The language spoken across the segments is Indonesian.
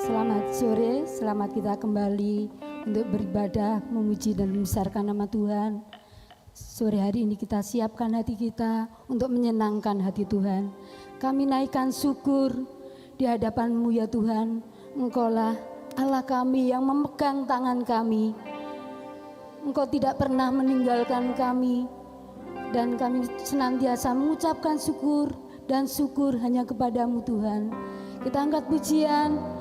Selamat sore, selamat kita kembali untuk beribadah, memuji dan membesarkan nama Tuhan. Sore hari ini kita siapkan hati kita untuk menyenangkan hati Tuhan. Kami naikkan syukur di hadapan-Mu ya Tuhan. Engkaulah Allah kami yang memegang tangan kami. Engkau tidak pernah meninggalkan kami. Dan kami senantiasa mengucapkan syukur dan syukur hanya kepada-Mu Tuhan. Kita angkat pujian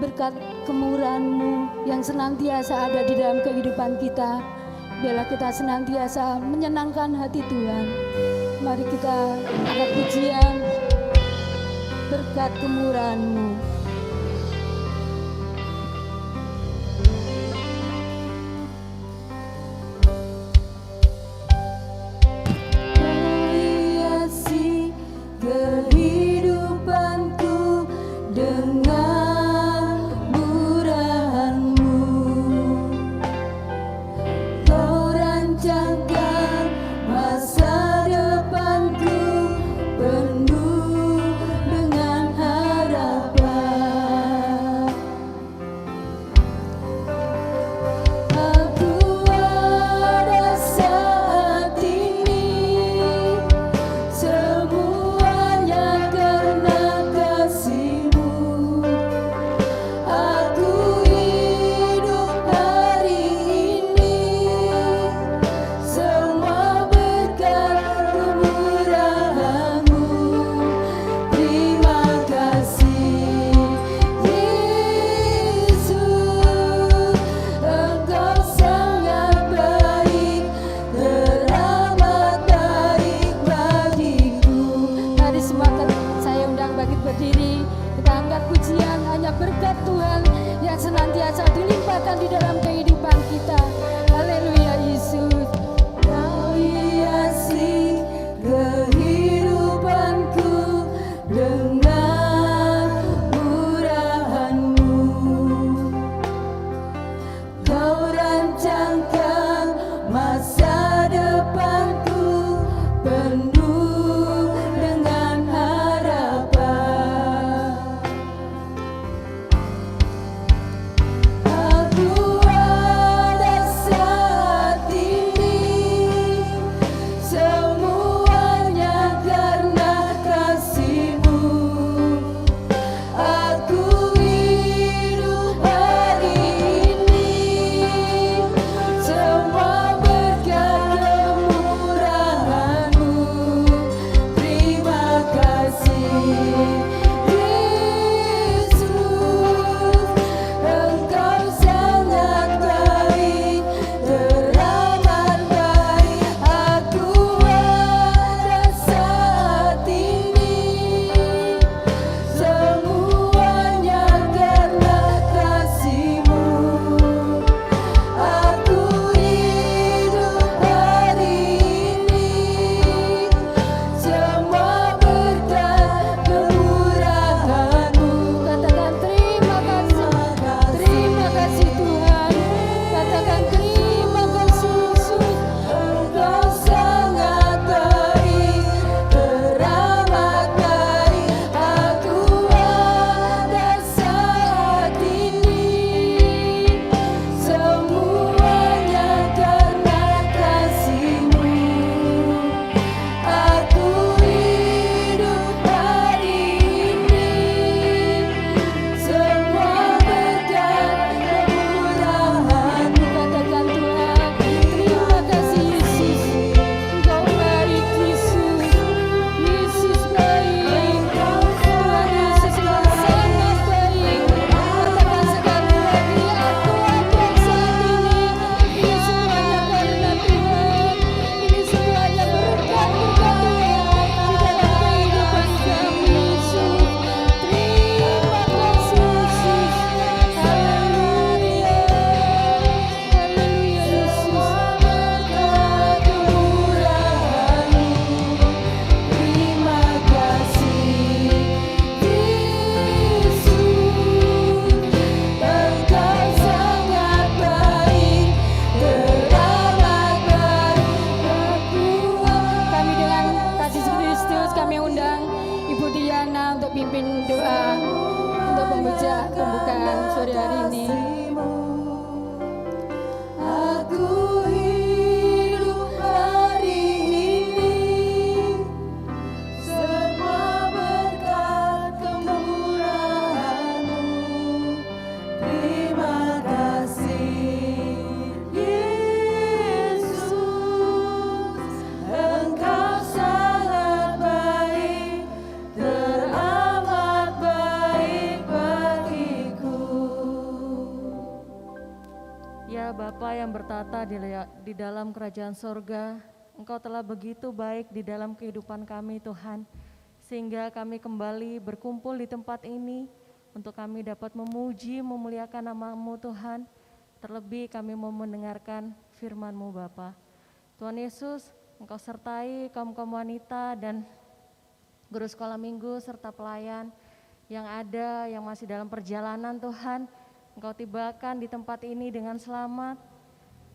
berkat kemurahan-Mu yang senantiasa ada di dalam kehidupan kita. Biarlah kita senantiasa menyenangkan hati Tuhan. Mari kita angkat pujian berkat kemurahan-Mu. untuk pembukaan sore hari ini. Aku hidup hari ini, semua berkat kemurahan-Mu. Terima kasih Yesus, Engkau sangat baik, teramat baik bagiku. Ya Bapa yang bertata di dalam kerajaan sorga, Engkau telah begitu baik di dalam kehidupan kami Tuhan, sehingga kami kembali berkumpul di tempat ini untuk kami dapat memuji, memuliakan nama-Mu Tuhan. Terlebih kami mau mendengarkan firman-Mu Bapa. Tuhan Yesus, Engkau sertai kaum-kaum wanita dan guru sekolah minggu serta pelayan yang ada, yang masih dalam perjalanan Tuhan. Engkau tibakan di tempat ini dengan selamat.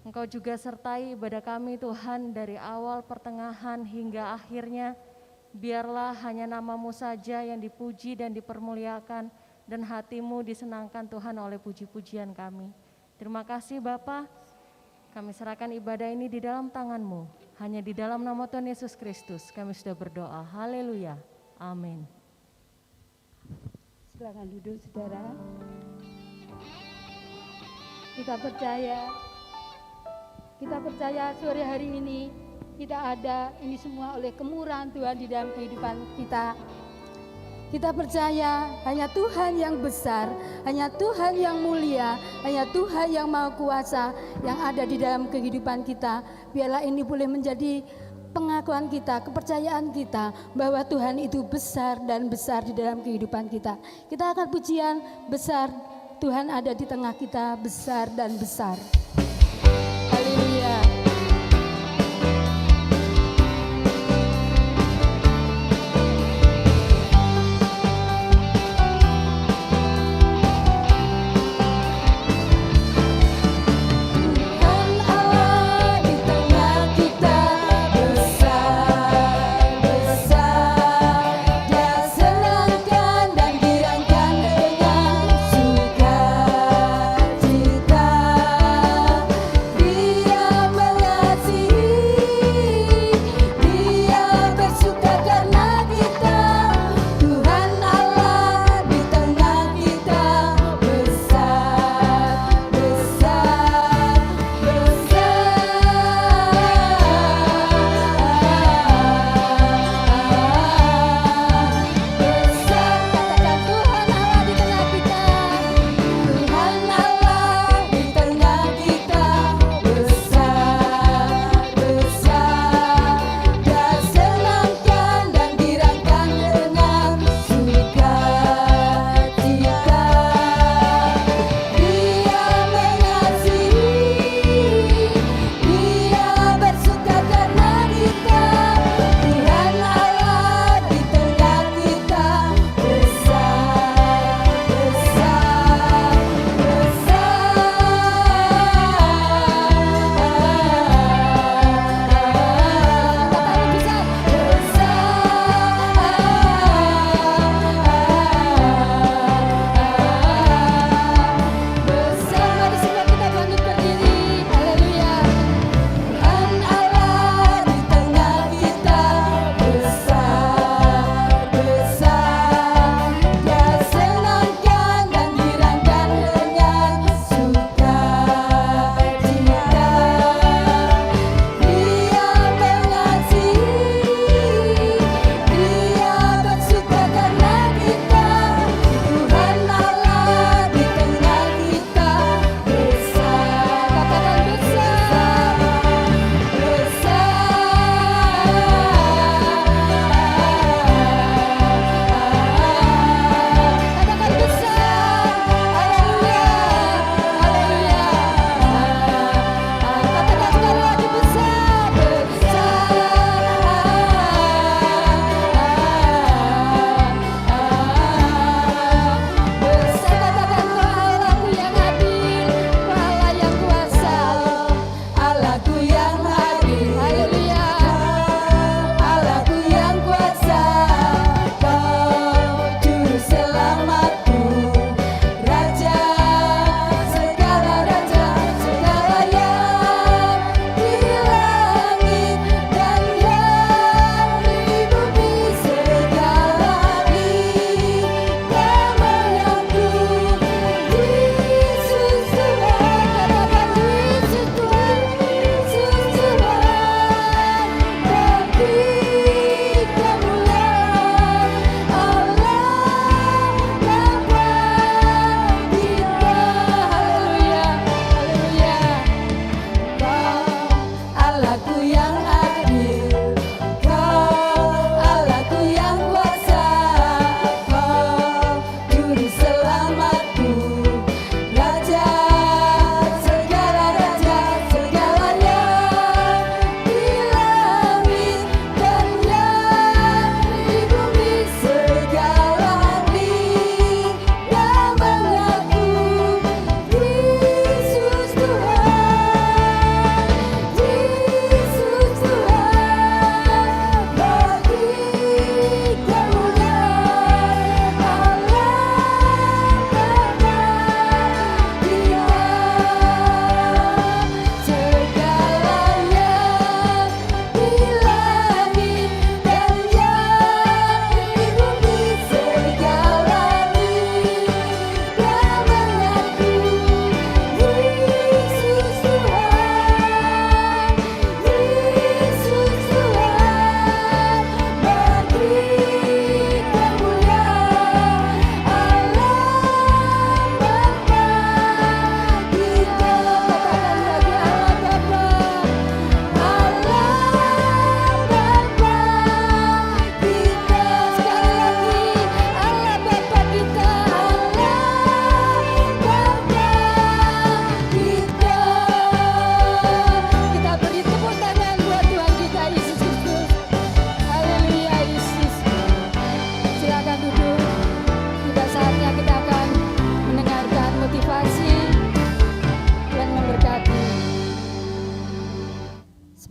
Engkau juga sertai ibadah kami Tuhan dari awal, pertengahan hingga akhirnya. Biarlah hanya nama-Mu saja yang dipuji dan dipermuliakan, dan hati-Mu disenangkan Tuhan oleh puji-pujian kami. Terima kasih Bapa. Kami serahkan ibadah ini di dalam tangan-Mu. Hanya di dalam nama Tuhan Yesus Kristus kami sudah berdoa. Haleluya. Amin. Silakan duduk saudara. Kita percaya sore hari ini kita ada ini semua oleh kemurahan Tuhan di dalam kehidupan kita. Kita percaya hanya Tuhan yang besar, hanya Tuhan yang mulia, hanya Tuhan yang maha kuasa yang ada di dalam kehidupan kita. Biarlah ini boleh menjadi pengakuan kita, kepercayaan kita bahwa Tuhan itu besar dan besar di dalam kehidupan kita. Kita akan pujian besar, Tuhan ada di tengah kita, besar dan besar. Haleluya. Cita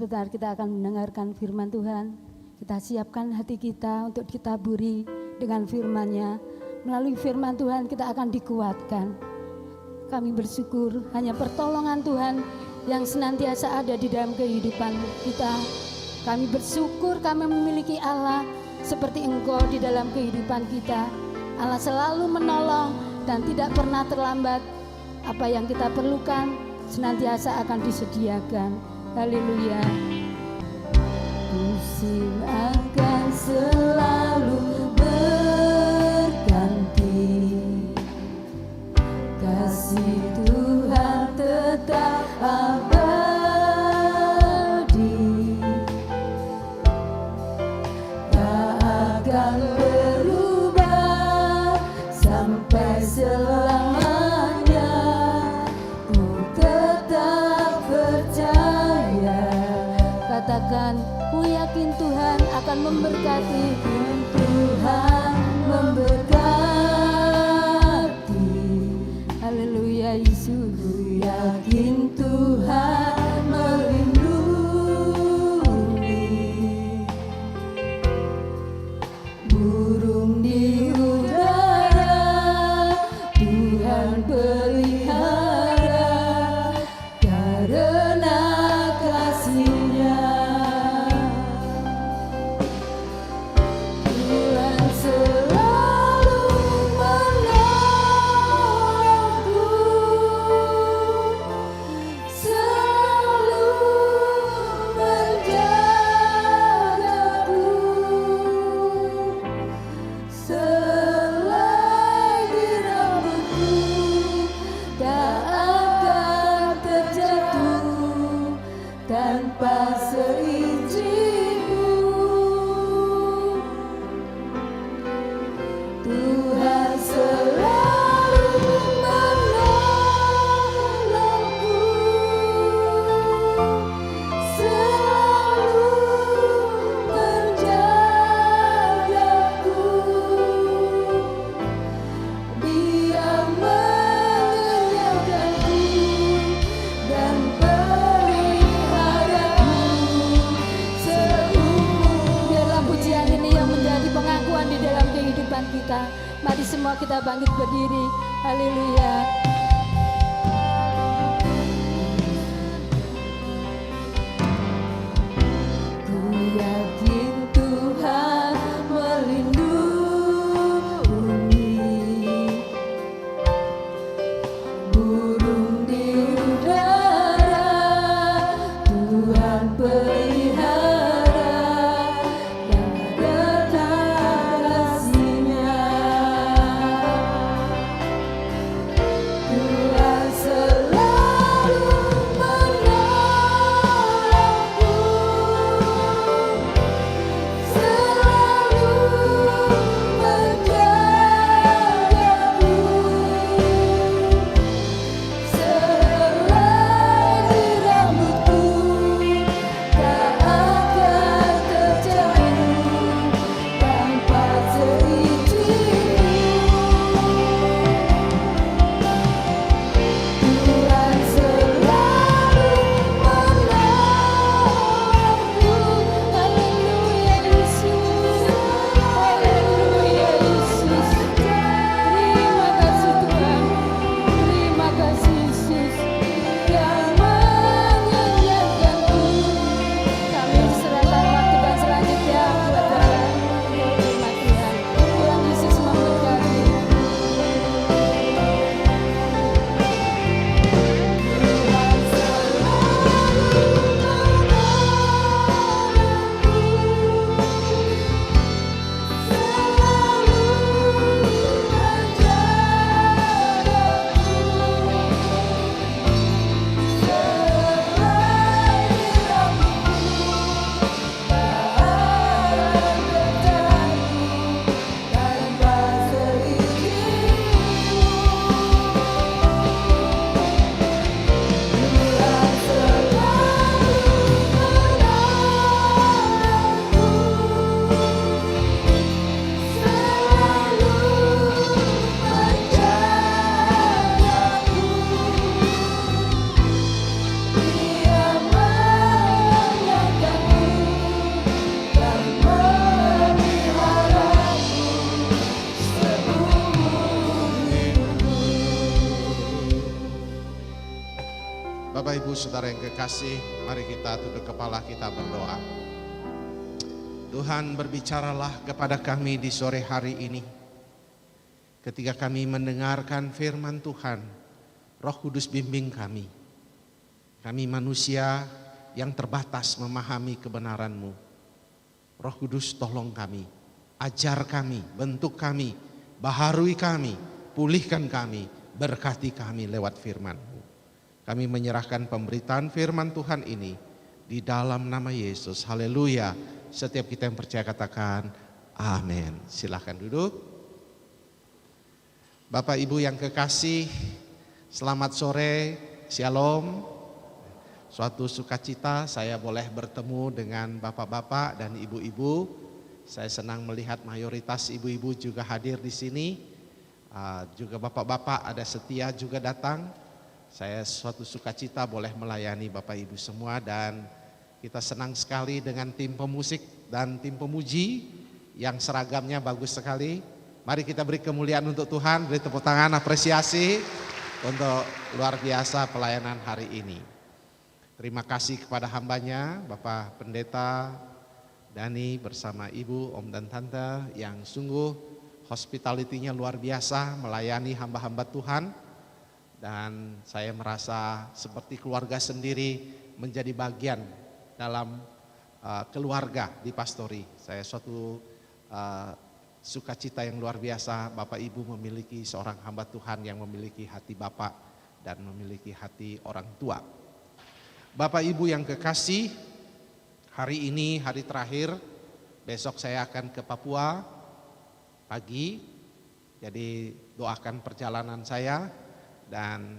sebentar kita akan mendengarkan firman Tuhan. Kita siapkan hati kita untuk ditaburi dengan firman-Nya. Melalui firman Tuhan kita akan dikuatkan. Kami bersyukur hanya pertolongan Tuhan yang senantiasa ada di dalam kehidupan kita. Kami bersyukur kami memiliki Allah seperti Engkau di dalam kehidupan kita. Allah selalu menolong dan tidak pernah terlambat. Apa yang kita perlukan senantiasa akan disediakan. Haleluya. Musim akan selalu berganti, kasih Tuhan tetap abadi, tak akan berubah sampai selamanya. Ku tetap percaya, katakan ku yakin Tuhan akan memberkati. Tuhan memberkati. Haleluya Yesus. Ku yakin Tuhan melindungi burung di udara. Tuhan pelihara karena kasih-Nya. Tuhan selalu menolongku, selalu menjagaku. Selai di rambutku tak akan terjatuh tanpa seizinmu. Tuhan selalu menolongku, selalu menjagaku. Dia mengenyangkanku dan peliharaku seumur. Biarlah pujian ini yang menjadi pengakuan di dalam kehidupan kita. Mari semua kita bangkit berdiri. Haleluya. Ku yakin Tuhan melindungi burung di udara. Tuhan pelihara karena kasih-Nya. Ibu Saudara yang kekasih, mari kita tunduk kepala, kita berdoa. Tuhan, berbicaralah kepada kami di sore hari ini. Ketika kami mendengarkan firman Tuhan, Roh Kudus bimbing kami. Kami manusia yang terbatas memahami kebenaran-Mu. Roh Kudus tolong kami, ajar kami, bentuk kami, baharui kami, pulihkan kami, berkati kami lewat firman-Mu. Kami menyerahkan pemberitaan firman Tuhan ini di dalam nama Yesus. Haleluya. Setiap kita yang percaya katakan amin. Silahkan duduk. Bapak Ibu yang kekasih, selamat sore, shalom. Suatu sukacita saya boleh bertemu dengan bapak-bapak dan ibu-ibu. Saya senang melihat mayoritas ibu-ibu juga hadir di sini. Juga bapak-bapak ada setia juga datang. Saya suatu sukacita boleh melayani Bapak Ibu semua, dan kita senang sekali dengan tim pemusik dan tim pemuji yang seragamnya bagus sekali. Mari kita beri kemuliaan untuk Tuhan, beri tepuk tangan apresiasi untuk luar biasa pelayanan hari ini. Terima kasih kepada hambanya, Bapak Pendeta Dani bersama Ibu, Om dan Tante yang sungguh hospitality-nya luar biasa melayani hamba-hamba Tuhan. Dan saya merasa seperti keluarga sendiri menjadi bagian dalam keluarga di Pastori. Saya suatu sukacita yang luar biasa Bapak Ibu memiliki seorang hamba Tuhan yang memiliki hati Bapak dan memiliki hati orang tua. Bapak Ibu yang kekasih, hari ini hari terakhir, besok saya akan ke Papua pagi. Jadi doakan perjalanan saya. Dan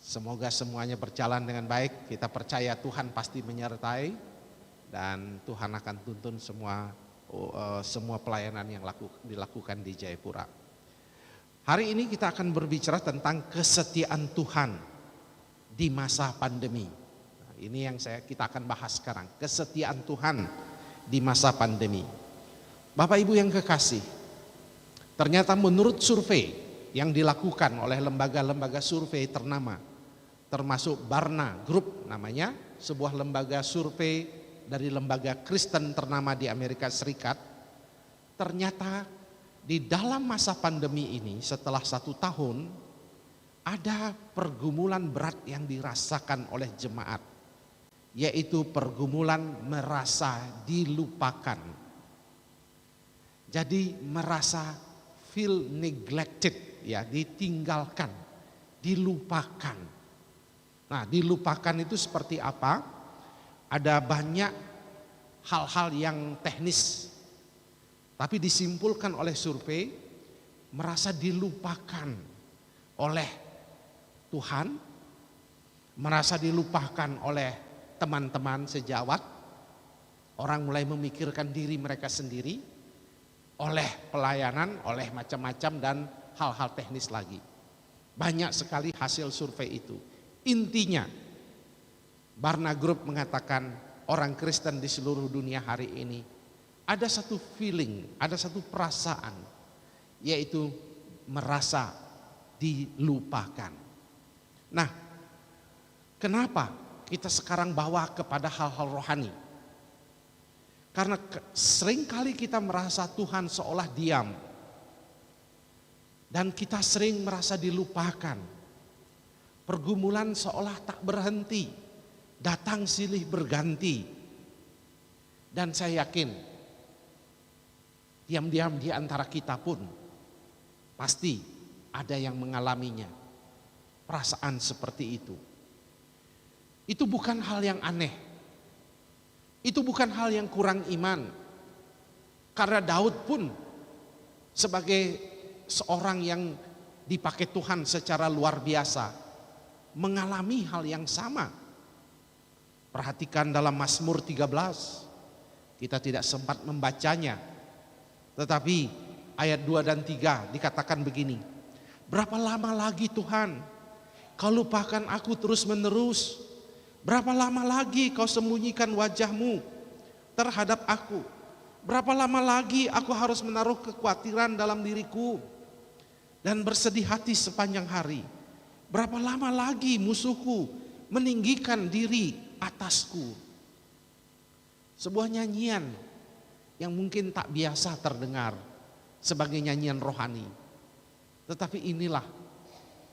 semoga semuanya berjalan dengan baik. Kita percaya Tuhan pasti menyertai dan Tuhan akan tuntun semua pelayanan yang dilakukan di Jayapura. Hari ini kita akan berbicara tentang kesetiaan Tuhan di masa pandemi. Nah, ini yang kita akan bahas sekarang, kesetiaan Tuhan di masa pandemi. Bapak Ibu yang kekasih, ternyata menurut survei yang dilakukan oleh lembaga-lembaga survei ternama, termasuk Barna Group namanya, sebuah lembaga survei dari lembaga Kristen ternama di Amerika Serikat. Ternyata di dalam masa pandemi ini setelah 1 tahun ada pergumulan berat yang dirasakan oleh jemaat, yaitu pergumulan merasa dilupakan. Jadi merasa feel neglected, ya, ditinggalkan, dilupakan. Nah, dilupakan itu seperti apa? Ada banyak hal-hal yang teknis, tapi disimpulkan oleh survei merasa dilupakan oleh Tuhan, merasa dilupakan oleh teman-teman sejawat, orang mulai memikirkan diri mereka sendiri, oleh pelayanan, oleh macam-macam dan hal-hal teknis lagi. Banyak sekali hasil survei itu. Intinya, Barna Group mengatakan orang Kristen di seluruh dunia hari ini ada satu feeling, ada satu perasaan, yaitu merasa dilupakan. Nah, kenapa kita sekarang bawa kepada hal-hal rohani? Karena seringkali kita merasa Tuhan seolah diam. Dan kita sering merasa dilupakan. Pergumulan seolah tak berhenti, datang silih berganti. Dan saya yakin, diam-diam di antara kita pun pasti ada yang mengalaminya. Perasaan seperti itu. Itu bukan hal yang aneh. Itu bukan hal yang kurang iman. Karena Daud pun sebagai seorang yang dipakai Tuhan secara luar biasa mengalami hal yang sama. Perhatikan dalam Mazmur 13, kita tidak sempat membacanya, tetapi ayat 2 dan 3 dikatakan begini, berapa lama lagi Tuhan kau lupakan aku terus menerus, berapa lama lagi kau sembunyikan wajahmu terhadap aku, berapa lama lagi aku harus menaruh kekhawatiran dalam diriku dan bersedih hati sepanjang hari. Berapa lama lagi musuhku meninggikan diri atasku? Sebuah nyanyian yang mungkin tak biasa terdengar sebagai nyanyian rohani. Tetapi inilah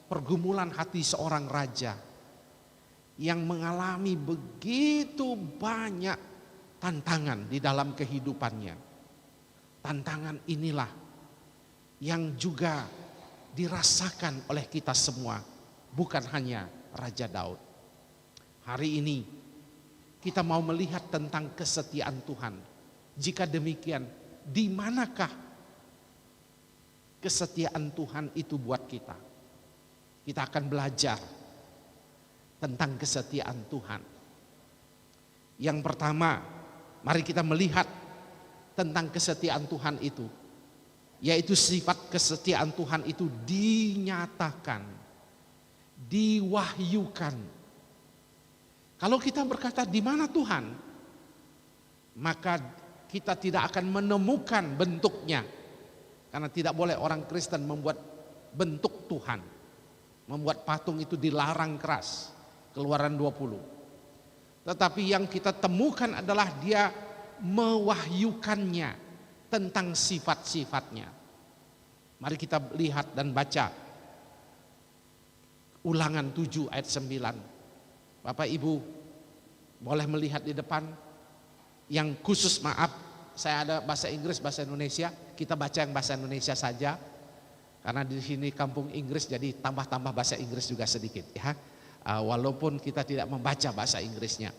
pergumulan hati seorang raja yang mengalami begitu banyak tantangan di dalam kehidupannya. Tantangan inilah yang juga dirasakan oleh kita semua, bukan hanya Raja Daud. Hari ini kita mau melihat tentang kesetiaan Tuhan. Jika demikian, di manakah kesetiaan Tuhan itu buat kita? Kita akan belajar tentang kesetiaan Tuhan. Yang pertama, mari kita melihat tentang kesetiaan Tuhan itu, yaitu sifat kesetiaan Tuhan itu dinyatakan, diwahyukan. Kalau kita berkata di mana Tuhan, maka kita tidak akan menemukan bentuknya. Karena tidak boleh orang Kristen membuat bentuk Tuhan. Membuat patung itu dilarang keras. Keluaran 20. Tetapi yang kita temukan adalah dia mewahyukannya tentang sifat-sifatnya. Mari kita lihat dan baca Ulangan 7 ayat 9. Bapak Ibu boleh melihat di depan. Yang khusus maaf, saya ada bahasa Inggris, bahasa Indonesia. Kita baca yang bahasa Indonesia saja. Karena di sini kampung Inggris, jadi tambah-tambah bahasa Inggris juga sedikit ya. Walaupun kita tidak membaca bahasa Inggrisnya.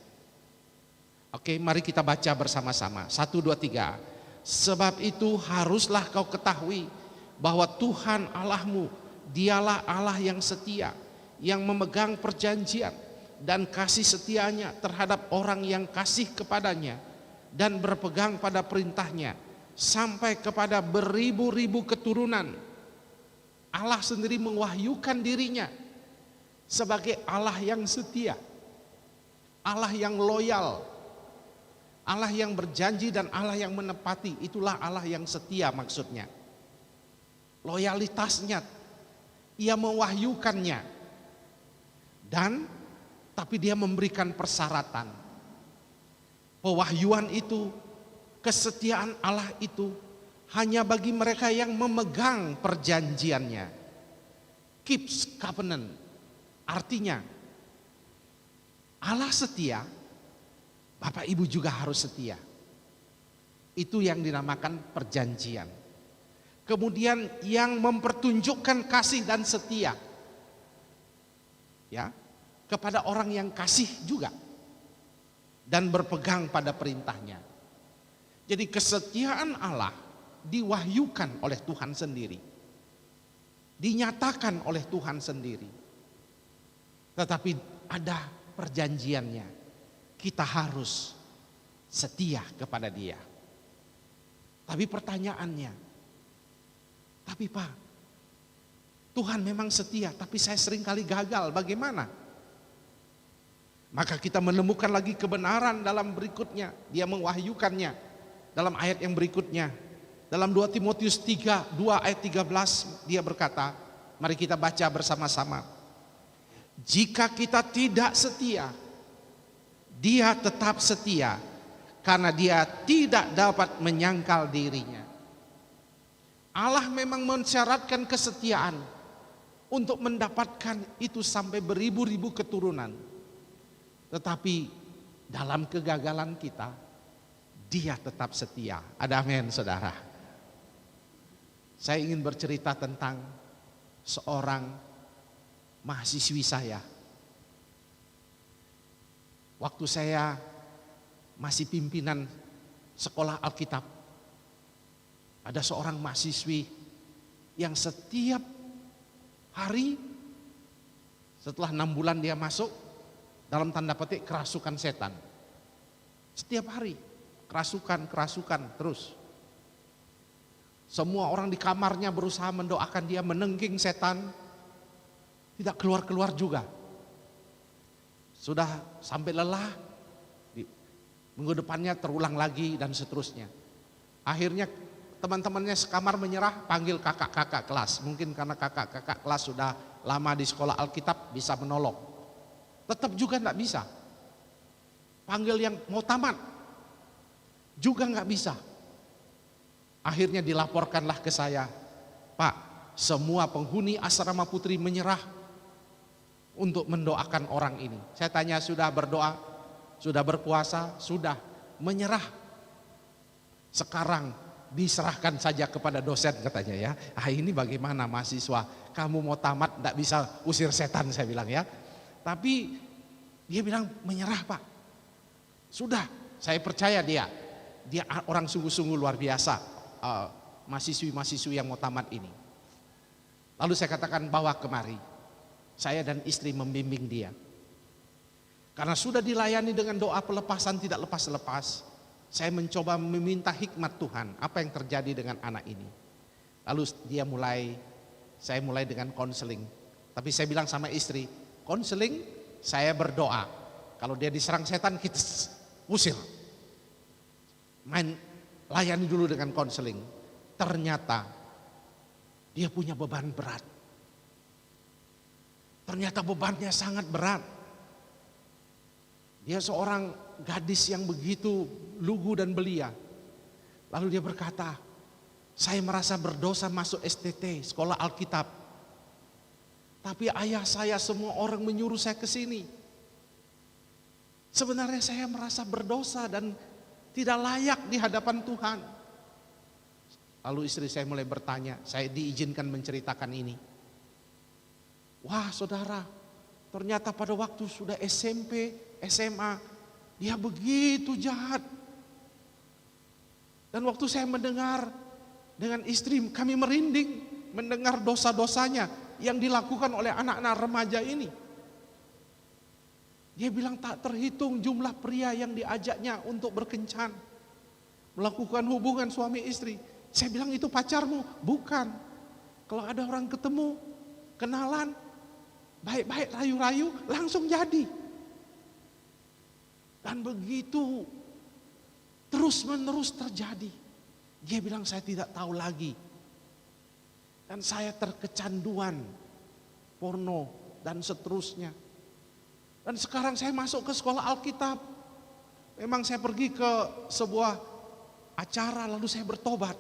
Oke, mari kita baca bersama-sama. 1, 2, 3. Sebab itu haruslah kau ketahui bahwa Tuhan Allahmu, dialah Allah yang setia, yang memegang perjanjian dan kasih setianya terhadap orang yang kasih kepadanya dan berpegang pada perintahnya sampai kepada beribu-ribu keturunan. Allah sendiri mewahyukan dirinya sebagai Allah yang setia, Allah yang loyal, Allah yang berjanji dan Allah yang menepati. Itulah Allah yang setia maksudnya. Loyalitasnya, ia mewahyukannya, dan tapi dia memberikan persyaratan. Pewahyuan itu, kesetiaan Allah itu hanya bagi mereka yang memegang perjanjiannya. Keeps covenant. Artinya Allah setia, Bapak Ibu juga harus setia. Itu yang dinamakan perjanjian. Kemudian yang mempertunjukkan kasih dan setia, ya, kepada orang yang kasih juga dan berpegang pada perintahnya. Jadi kesetiaan Allah diwahyukan oleh Tuhan sendiri, dinyatakan oleh Tuhan sendiri. Tetapi ada perjanjiannya, kita harus setia kepada Dia. Tapi pertanyaannya, tapi Pak, Tuhan memang setia, tapi saya sering kali gagal, bagaimana? Maka kita menemukan lagi kebenaran dalam berikutnya. Dia mewahyukannya dalam ayat yang berikutnya. Dalam 2 Timotius 3, 2 ayat 13 dia berkata, mari kita baca bersama-sama. Jika kita tidak setia, Dia tetap setia, karena Dia tidak dapat menyangkal dirinya. Allah memang mensyaratkan kesetiaan untuk mendapatkan itu sampai beribu-ribu keturunan. Tetapi dalam kegagalan kita, Dia tetap setia. Ada amin, saudara. Saya ingin bercerita tentang seorang mahasiswi saya. Waktu saya masih pimpinan sekolah Alkitab, ada seorang mahasiswi yang setiap hari setelah 6 bulan dia masuk, dalam tanda petik kerasukan setan. Setiap hari kerasukan terus. Semua orang di kamarnya berusaha mendoakan dia, menengging setan, tidak keluar-keluar juga. Sudah sampai lelah, minggu depannya terulang lagi dan seterusnya. Akhirnya teman-temannya sekamar menyerah, panggil kakak-kakak kelas. Mungkin karena kakak-kakak kelas sudah lama di sekolah Alkitab bisa menolong. Tetap juga enggak bisa. Panggil yang mau tamat juga enggak bisa. Akhirnya dilaporkanlah ke saya, Pak, semua penghuni asrama putri menyerah untuk mendoakan orang ini. Saya tanya, sudah berdoa, sudah berpuasa, sudah menyerah. Sekarang diserahkan saja kepada dosen katanya ya. Ini bagaimana mahasiswa, kamu mau tamat enggak bisa usir setan, saya bilang ya. Tapi dia bilang menyerah Pak. Sudah, saya percaya dia orang sungguh-sungguh luar biasa. Mahasiswi-mahasiswi yang mau tamat ini. Lalu saya katakan bawa kemari. Saya dan istri membimbing dia. Karena sudah dilayani dengan doa pelepasan tidak lepas-lepas, saya mencoba meminta hikmat Tuhan, apa yang terjadi dengan anak ini. Lalu saya mulai dengan konseling. Tapi saya bilang sama istri, konseling saya berdoa. Kalau dia diserang setan kita usir. Layani dulu dengan konseling. Ternyata dia punya beban berat. Ternyata bebannya sangat berat. Dia seorang gadis yang begitu lugu dan belia. Lalu dia berkata, saya merasa berdosa masuk STT, sekolah Alkitab. Tapi ayah saya, semua orang menyuruh saya ke sini. Sebenarnya saya merasa berdosa dan tidak layak di hadapan Tuhan. Lalu istri saya mulai bertanya, saya diizinkan menceritakan ini. Wah saudara, ternyata pada waktu sudah SMP, SMA, dia begitu jahat. Dan waktu saya mendengar dengan istri, kami merinding mendengar dosa-dosanya yang dilakukan oleh anak-anak remaja ini. Dia bilang tak terhitung jumlah pria yang diajaknya untuk berkencan, melakukan hubungan suami istri. Saya bilang itu pacarmu? Bukan. Kalau ada orang ketemu, kenalan, baik-baik rayu-rayu, langsung jadi. Dan begitu terus menerus terjadi. Dia bilang saya tidak tahu lagi. Dan saya terkecanduan porno dan seterusnya. Dan sekarang saya masuk ke sekolah Alkitab. Memang saya pergi ke sebuah acara lalu saya bertobat.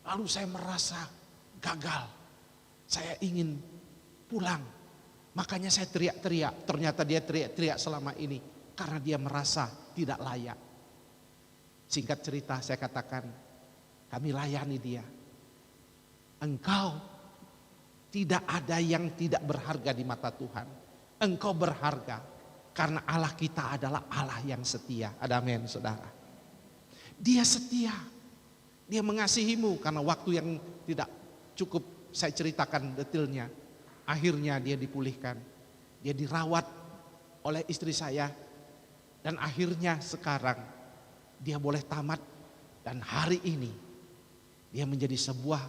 Lalu saya merasa gagal. Saya ingin pulang. Makanya saya teriak-teriak. Ternyata dia teriak-teriak selama ini. Karena dia merasa tidak layak. Singkat cerita saya katakan, kami layani dia. Engkau tidak ada yang tidak berharga di mata Tuhan. Engkau berharga karena Allah kita adalah Allah yang setia. Ada amin saudara. Dia setia. Dia mengasihimu karena waktu yang tidak cukup saya ceritakan detailnya. Akhirnya dia dipulihkan. Dia dirawat oleh istri saya. Dan akhirnya sekarang dia boleh tamat. Dan hari ini dia menjadi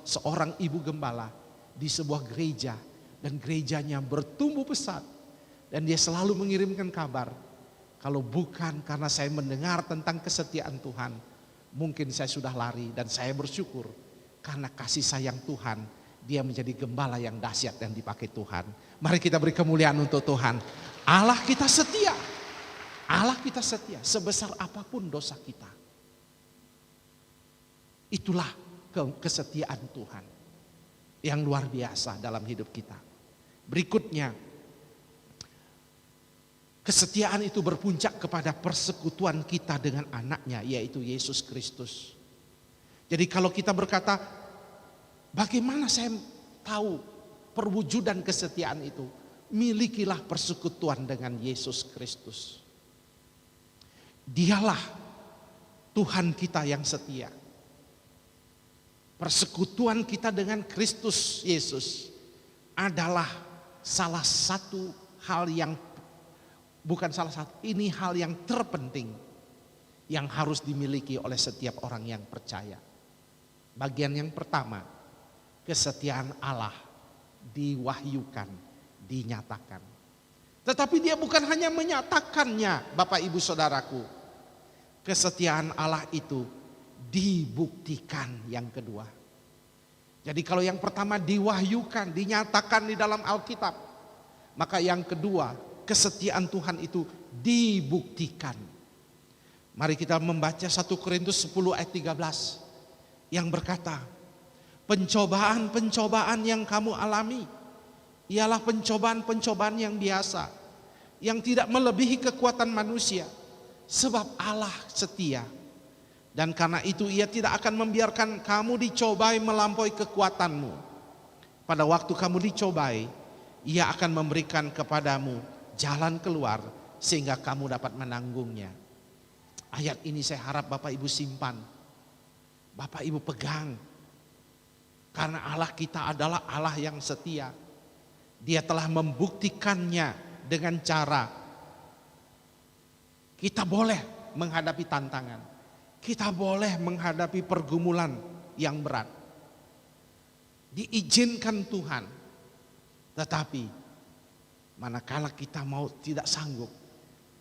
seorang ibu gembala di sebuah gereja. Dan gerejanya bertumbuh pesat. Dan dia selalu mengirimkan kabar. Kalau bukan karena saya mendengar tentang kesetiaan Tuhan, mungkin saya sudah lari. Dan saya bersyukur karena kasih sayang Tuhan, dia menjadi gembala yang dahsyat dan dipakai Tuhan. Mari kita beri kemuliaan untuk Tuhan. Allah kita setia. Allah kita setia sebesar apapun dosa kita. Itulah kesetiaan Tuhan yang luar biasa dalam hidup kita. Berikutnya, kesetiaan itu berpuncak kepada persekutuan kita dengan anaknya, yaitu Yesus Kristus. Jadi kalau kita berkata, bagaimana saya tahu perwujudan kesetiaan itu? Milikilah persekutuan dengan Yesus Kristus. Dialah Tuhan kita yang setia. Persekutuan kita dengan Kristus Yesus adalah salah satu hal yang ini hal yang terpenting yang harus dimiliki oleh setiap orang yang percaya. Bagian yang pertama, kesetiaan Allah diwahyukan, dinyatakan. Tetapi dia bukan hanya menyatakannya, Bapak Ibu Saudaraku. Kesetiaan Allah itu dibuktikan yang kedua. Jadi kalau yang pertama diwahyukan, dinyatakan di dalam Alkitab, maka yang kedua kesetiaan Tuhan itu dibuktikan. Mari kita membaca 1 Korintus 10 ayat 13 yang berkata, pencobaan-pencobaan yang kamu alami ialah pencobaan-pencobaan yang biasa, yang tidak melebihi kekuatan manusia, sebab Allah setia. Dan karena itu Ia tidak akan membiarkan kamu dicobai melampaui kekuatanmu. Pada waktu kamu dicobai, Ia akan memberikan kepadamu jalan keluar sehingga kamu dapat menanggungnya. Ayat ini saya harap Bapak Ibu simpan, Bapak Ibu pegang. Karena Allah kita adalah Allah yang setia. Dia telah membuktikannya dengan cara kita boleh menghadapi tantangan. Kita boleh menghadapi pergumulan yang berat. Diizinkan Tuhan. Tetapi manakala kita mau tidak sanggup,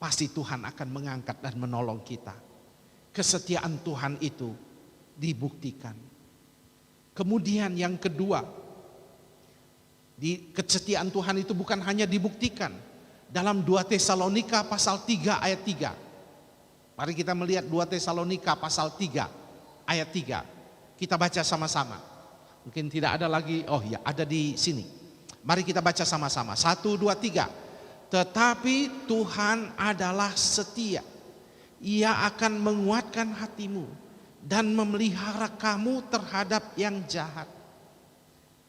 pasti Tuhan akan mengangkat dan menolong kita. Kesetiaan Tuhan itu dibuktikan. Kemudian yang kedua, di kesetiaan Tuhan itu bukan hanya dibuktikan. Dalam 2 Tesalonika pasal 3 ayat 3. Mari kita melihat 2 Tesalonika pasal 3 ayat 3. Kita baca sama-sama. Mungkin tidak ada lagi, oh ya ada di sini. Mari kita baca sama-sama. 1, 2, 3. Tetapi Tuhan adalah setia. Ia akan menguatkan hatimu dan memelihara kamu terhadap yang jahat.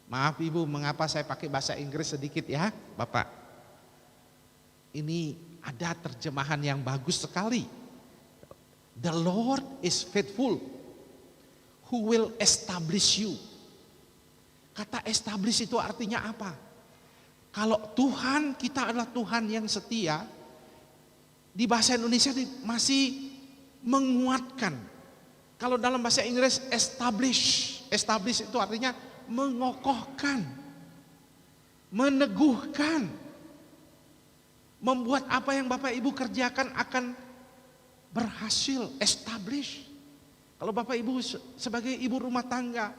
Maaf Ibu, mengapa saya pakai bahasa Inggris sedikit ya Bapak. Ini ada terjemahan yang bagus sekali. The Lord is faithful, who will establish you. Kata establish itu artinya apa? Kalau Tuhan kita adalah Tuhan yang setia, di bahasa Indonesia masih menguatkan. Kalau dalam bahasa Inggris establish itu artinya mengokohkan, meneguhkan, membuat apa yang Bapak Ibu kerjakan akan berhasil, establish. Kalau Bapak Ibu sebagai ibu rumah tangga,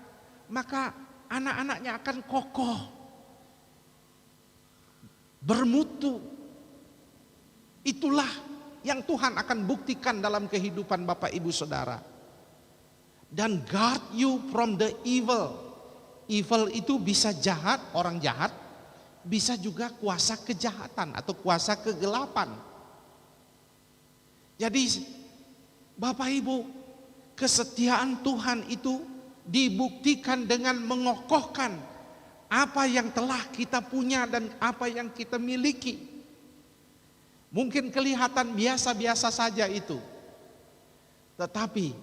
maka anak-anaknya akan kokoh, bermutu. Itulah yang Tuhan akan buktikan dalam kehidupan Bapak Ibu Saudara. Dan guard you from the evil. Evil itu bisa jahat, orang jahat, bisa juga kuasa kejahatan atau kuasa kegelapan. Jadi Bapak Ibu, kesetiaan Tuhan itu dibuktikan dengan mengokohkan apa yang telah kita punya dan apa yang kita miliki. Mungkin kelihatan biasa-biasa saja itu. Tetapi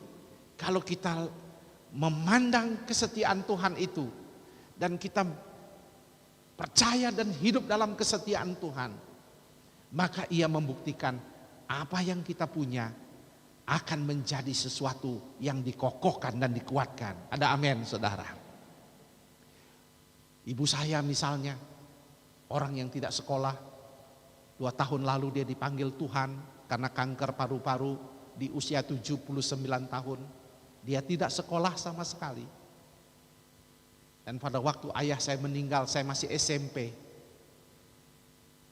kalau kita memandang kesetiaan Tuhan itu dan kita percaya dan hidup dalam kesetiaan Tuhan, maka Ia membuktikan apa yang kita punya akan menjadi sesuatu yang dikokohkan dan dikuatkan. Ada amin saudara. Ibu saya misalnya, orang yang tidak sekolah, 2 tahun lalu dia dipanggil Tuhan karena kanker paru-paru di usia 79 tahun. Dia tidak sekolah sama sekali. Dan pada waktu ayah saya meninggal, saya masih SMP.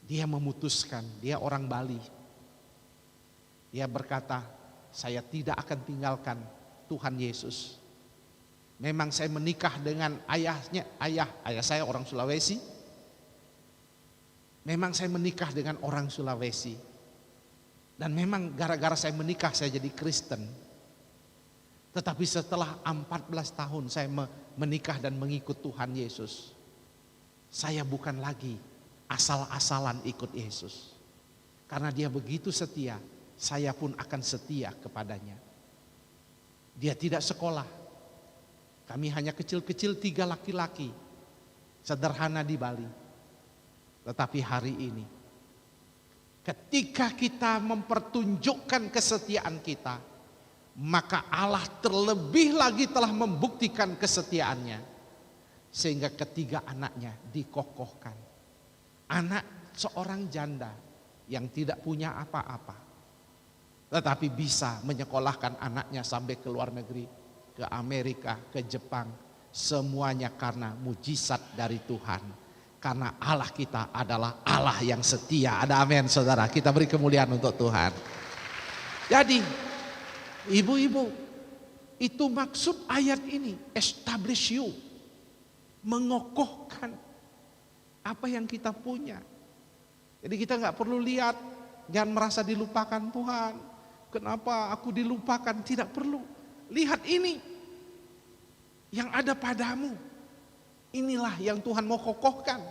Dia memutuskan, dia orang Bali. Dia berkata, saya tidak akan tinggalkan Tuhan Yesus. Memang saya menikah dengan ayah saya orang Sulawesi. Memang saya menikah dengan orang Sulawesi. Dan memang gara-gara saya menikah saya jadi Kristen. Tetapi setelah 14 tahun saya menikah dan mengikut Tuhan Yesus, saya bukan lagi asal-asalan ikut Yesus. Karena Dia begitu setia, saya pun akan setia kepadanya. Dia tidak sekolah. Kami hanya kecil-kecil 3 laki-laki, sederhana di Bali. Tetapi hari ini, ketika kita mempertunjukkan kesetiaan kita, maka Allah terlebih lagi telah membuktikan kesetiaannya. Sehingga ketiga anaknya dikokohkan. Anak seorang janda yang tidak punya apa-apa, tetapi bisa menyekolahkan anaknya sampai ke luar negeri, ke Amerika, ke Jepang, Semuanya karena mujizat dari Tuhan. Karena Allah kita adalah Allah yang setia. Ada amin saudara. Kita beri kemuliaan untuk Tuhan. Jadi ibu-ibu, itu maksud ayat ini. Establish you. Mengokohkan apa yang kita punya. Jadi kita nggak perlu lihat, jangan merasa dilupakan Tuhan. Kenapa aku dilupakan? Tidak perlu. Lihat ini yang ada padamu. Inilah yang Tuhan mau kokohkan.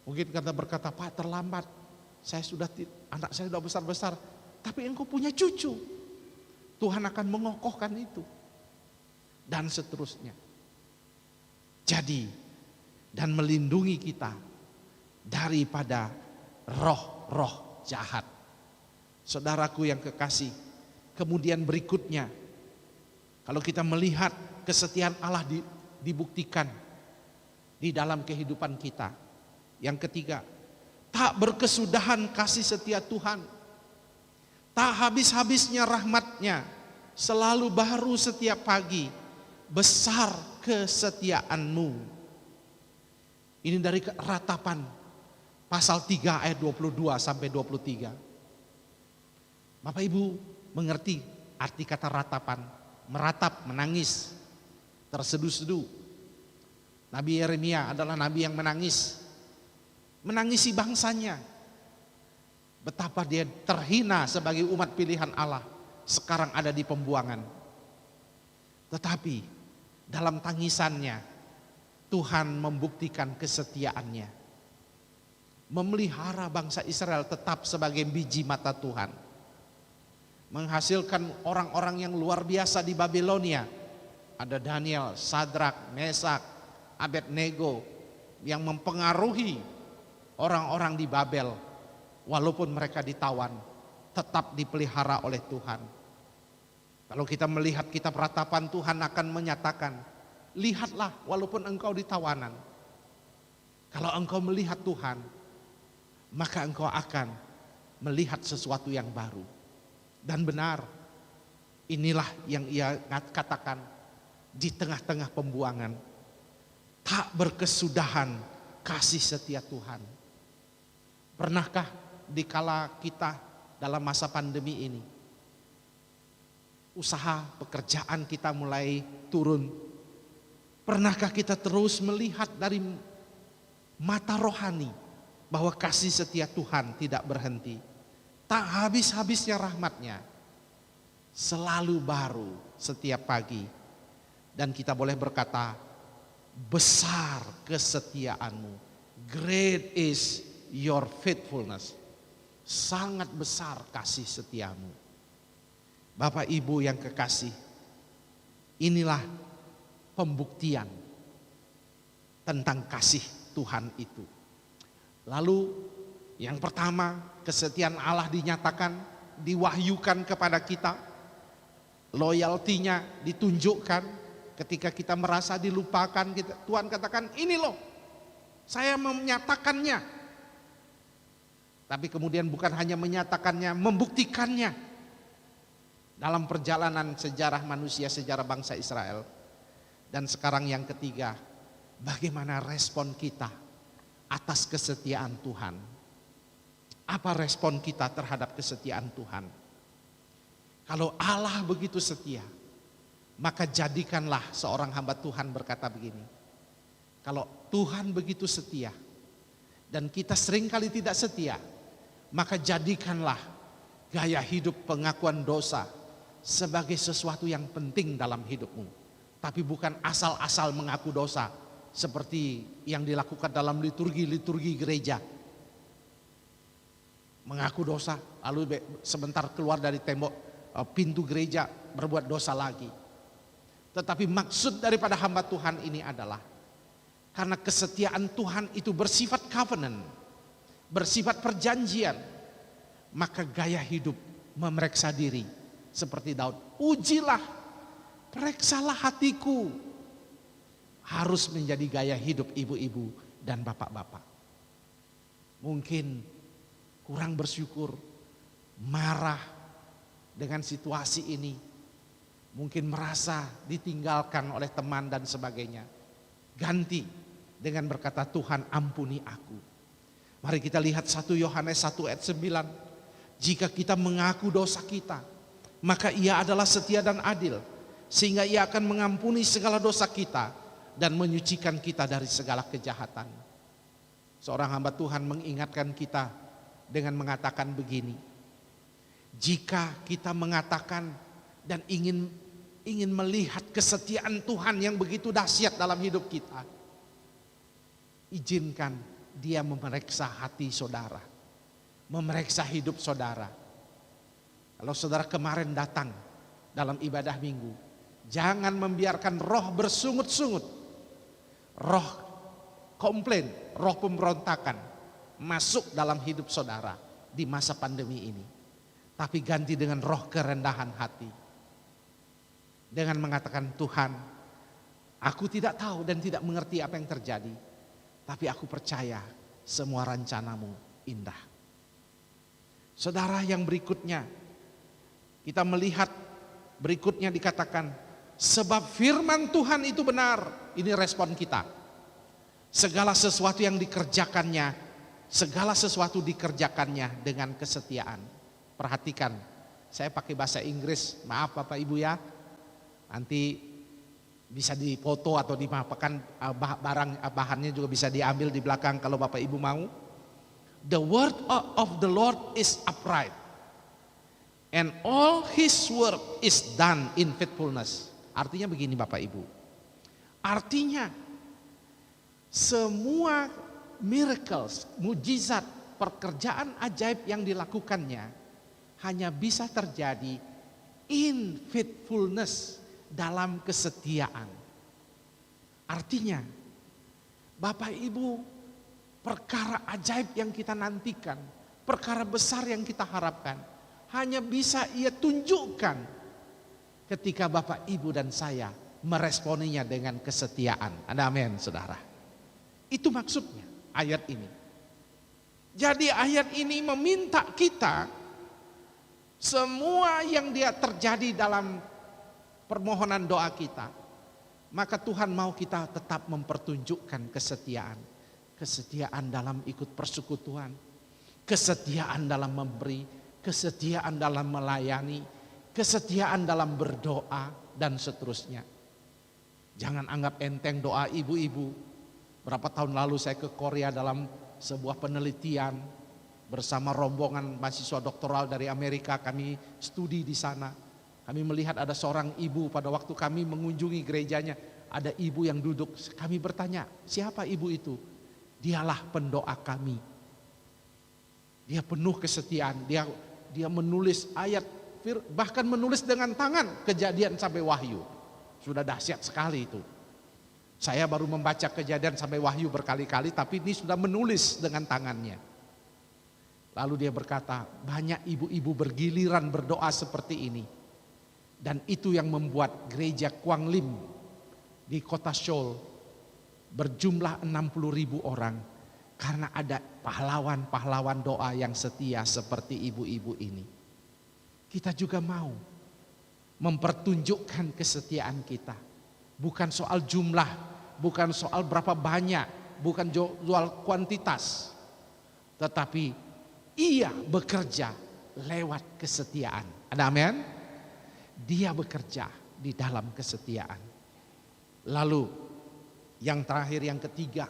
Mungkin kita berkata, Pak terlambat. Anak saya sudah besar-besar. Tapi engkau punya cucu. Tuhan akan mengokohkan itu. Dan seterusnya. Jadi, dan melindungi kita daripada roh-roh jahat. Saudaraku yang kekasih, kemudian berikutnya, kalau kita melihat kesetiaan Allah dibuktikan di dalam kehidupan kita. Yang ketiga, tak berkesudahan kasih setia Tuhan. Tak habis-habisnya rahmatnya, selalu baru setiap pagi, besar kesetiaanmu. Ini dari Ratapan pasal 3 ayat 22 sampai 23. Bapak Ibu mengerti arti kata ratapan? Meratap, menangis, terseduh-seduh. Nabi Yeremia adalah nabi yang menangis. Menangisi bangsanya. Betapa dia terhina sebagai umat pilihan Allah. Sekarang ada di pembuangan. Tetapi dalam tangisannya Tuhan membuktikan kesetiaannya. Memelihara bangsa Israel tetap sebagai biji mata Tuhan. Menghasilkan orang-orang yang luar biasa di Babilonia. Ada Daniel, Sadrak, Mesak, Abednego yang mempengaruhi orang-orang di Babel. Walaupun mereka ditawan, tetap dipelihara oleh Tuhan. Kalau kita melihat kitab Ratapan, Tuhan akan menyatakan, lihatlah walaupun engkau di tawanan. Kalau engkau melihat Tuhan, maka engkau akan melihat sesuatu yang baru. Dan benar, inilah yang ia katakan di tengah-tengah pembuangan. Tak berkesudahan kasih setia Tuhan. Pernahkah dikala kita dalam masa pandemi ini, usaha pekerjaan kita mulai turun, pernahkah kita terus melihat dari mata rohani bahwa kasih setia Tuhan tidak berhenti? Tak habis-habisnya rahmatnya, selalu baru setiap pagi. Dan kita boleh berkata, besar kesetiaanmu. Great is your faithfulness. Sangat besar kasih setiamu. Bapak Ibu yang kekasih, inilah pembuktian tentang kasih Tuhan itu. Lalu yang pertama, kesetiaan Allah dinyatakan, diwahyukan kepada kita. Loyaltinya ditunjukkan ketika kita merasa dilupakan. Tuhan katakan, ini loh, saya menyatakannya. Tapi kemudian bukan hanya menyatakannya, membuktikannya. Dalam perjalanan sejarah manusia, sejarah bangsa Israel. Dan sekarang yang ketiga, bagaimana respon kita atas kesetiaan Tuhan? Apa respon kita terhadap kesetiaan Tuhan? Kalau Allah begitu setia, maka jadikanlah seorang hamba Tuhan berkata begini. Kalau Tuhan begitu setia dan kita seringkali tidak setia, maka jadikanlah gaya hidup pengakuan dosa sebagai sesuatu yang penting dalam hidupmu. Tapi bukan asal-asal mengaku dosa seperti yang dilakukan dalam liturgi-liturgi gereja. Mengaku dosa, lalu sebentar keluar dari tembok pintu gereja berbuat dosa lagi. Tetapi maksud daripada hamba Tuhan ini adalah karena kesetiaan Tuhan itu bersifat covenant, bersifat perjanjian, maka gaya hidup memeriksa diri seperti Daud. Ujilah, periksalah hatiku. Harus menjadi gaya hidup ibu-ibu dan bapak-bapak. Mungkin kurang bersyukur, marah dengan situasi ini. mungkin merasa ditinggalkan oleh teman dan sebagainya. Ganti dengan berkata, Tuhan ampuni aku. Mari kita lihat 1 Yohanes 1 ayat 9. Jika kita mengaku dosa kita, maka Ia adalah setia dan adil, sehingga Ia akan mengampuni segala dosa kita dan menyucikan kita dari segala kejahatan. Seorang hamba Tuhan mengingatkan kita dengan mengatakan begini, jika kita mengatakan dan ingin melihat kesetiaan Tuhan yang begitu dahsyat dalam hidup kita, izinkan Dia memeriksa hati saudara, memeriksa hidup saudara. Kalau saudara kemarin datang dalam ibadah minggu, jangan membiarkan roh bersungut-sungut, roh komplain, roh pemberontakan masuk dalam hidup saudara di masa pandemi ini. Tapi ganti dengan roh kerendahan hati. Dengan mengatakan, Tuhan, aku tidak tahu dan tidak mengerti apa yang terjadi, tapi aku percaya semua rencanamu indah. Saudara, yang berikutnya kita melihat berikutnya dikatakan, sebab firman Tuhan itu benar. Ini respon kita. Segala sesuatu yang dikerjakannya, segala sesuatu dikerjakannya dengan kesetiaan. Perhatikan, saya pakai bahasa Inggris, maaf Bapak Ibu ya. Nanti bisa difoto atau dimapakan bahannya juga bisa diambil di belakang kalau Bapak Ibu mau. The word of the Lord is upright, and all His word is done in faithfulness. Artinya begini Bapak Ibu. Artinya semua miracles, mujizat, pekerjaan ajaib yang dilakukannya hanya bisa terjadi in faithfulness, dalam kesetiaan. Artinya, Bapak Ibu, perkara ajaib yang kita nantikan, perkara besar yang kita harapkan, hanya bisa Ia tunjukkan ketika Bapak Ibu dan saya meresponinya dengan kesetiaan. Ada amin, saudara. Itu maksudnya ayat ini. Jadi ayat ini meminta kita, semua yang dia terjadi dalam permohonan doa kita, maka Tuhan mau kita tetap mempertunjukkan kesetiaan. Kesetiaan dalam ikut persekutuan, kesetiaan dalam memberi, kesetiaan dalam melayani, kesetiaan dalam berdoa, dan seterusnya. Jangan anggap enteng doa ibu-ibu. Berapa tahun lalu saya ke Korea dalam sebuah penelitian bersama rombongan mahasiswa doktoral dari Amerika, kami studi di sana. Kami melihat ada seorang ibu pada waktu kami mengunjungi gerejanya, ada ibu yang duduk. Kami bertanya, siapa ibu itu? Dialah pendoa kami. Dia penuh kesetiaan, dia menulis ayat, bahkan menulis dengan tangan Kejadian sampai Wahyu. Sudah dahsyat sekali itu. Saya baru membaca Kejadian sampai Wahyu berkali-kali, tapi ini sudah menulis dengan tangannya. Lalu dia berkata, banyak ibu-ibu bergiliran berdoa seperti ini. Dan itu yang membuat gereja Quang Lim di kota Seoul berjumlah 60.000 orang. Karena ada pahlawan-pahlawan doa yang setia seperti ibu-ibu ini. Kita juga mau mempertunjukkan kesetiaan kita. Bukan soal jumlah, bukan soal berapa banyak, bukan soal kuantitas. Tetapi Ia bekerja lewat kesetiaan. Ada amin? Dia bekerja di dalam kesetiaan. Lalu yang terakhir, yang ketiga,